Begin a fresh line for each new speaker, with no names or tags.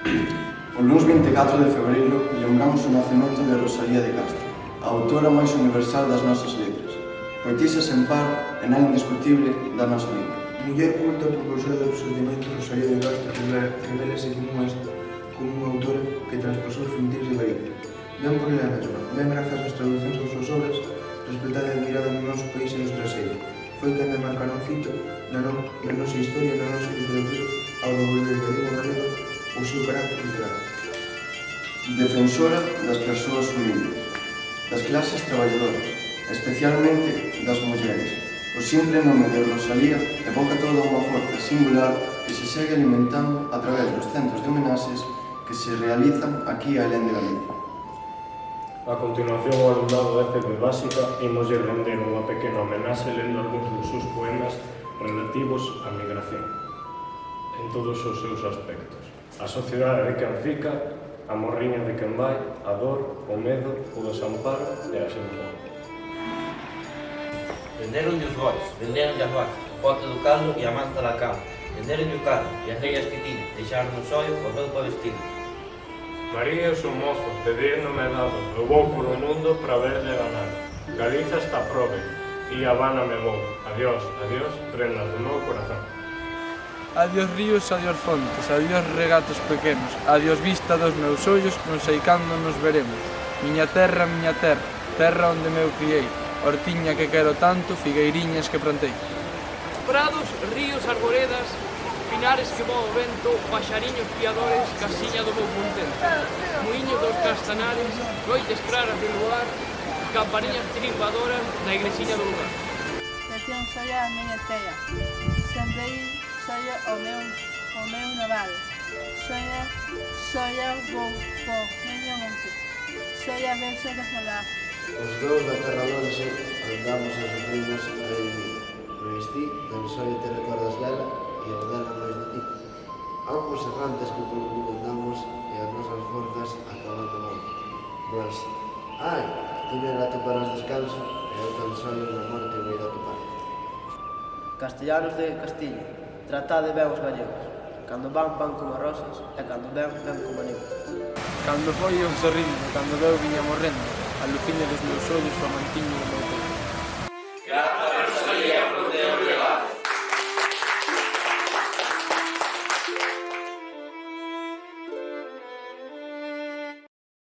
O luns 24 de febreiro lembramos o nacemento de Rosalía de Castro, a autora máis universal das nosas letras, poetisa sen par e nada indiscutible da nosa lingua.
Muller culta, propulsora do sentimento, Rosalía de Castro revélase como unha autora que traspasou fronteiras e barreiras. Ben por ela mesma, ben grazas ás traducións das súas obras, respetada e admirada no noso país e no estranxeiro. Foi quen de marcar un fito na nosa historia, na nosa literatura, ao devolver da lingua galega o seu carácter literal.
Defensora das persoas humildes, das clases traballadoras, especialmente das mulleres. O simple nome de Rosalía evoca toda unha forza singular que se segue alimentando a través dos centros de homenaxes que se realizan aquí a Alén de Galicia.
A continuación, ao alumnado da FP Básica, imoslle render unha pequena homenaxe lendo algúns dos seus poemas relativos á migración, en todos os seus aspectos. A sociedade de quen fica, a morriña de quen vai, a dor, o medo, o desamparo e a xenofobia.
Venderonlle os bois, venderonlle as vacas, o pote do caldo e a manta da cama. Venderonlle o carro e as reias que tiña, deixaron no sollo o roupa vestido.
María é o seu mozo, pedir non me dado, eu vou por o mundo para ver de ganar. Galiza está probe, e a Habana me vou. Adiós, adiós, prendas do meu corazón.
Adiós ríos, adiós fontes, adiós regatos pequenos, adiós vista dos meus ollos, non sei cando nos veremos. Miña terra, terra onde meu criei, hortiña que quero tanto, figueiriñas que plantei.
Prados, ríos, arboredas, pinares que voa o vento, paxariños piadores, casiña do meu contento. Muiños dos castanares, noites claras de luar, campaniñas trimbadoras na igresiña do lugar.
Lección soia a miña teia, sembrei soia o meu naval, soia vou po medio monte, soia verso de falar.
Os dous da terra lonxe andamos e sufrimos a vivir, mais ti tan soia te recordas dela e o dela máis de ti. Ambos errantes que polo mundo andamos e as nosas forzas acabando mal. Mas, ai, ti nela atoparás descanso e eu tan soio na morte vei de atopar.
Castellanos de Castilla, tratade ben os gallegos. Cando van como rosas e cando ven como negros.
Cando foi o sorrindo, cando veu viña morrendo, a luciña dos meus ollos, o mantiño do meu peito.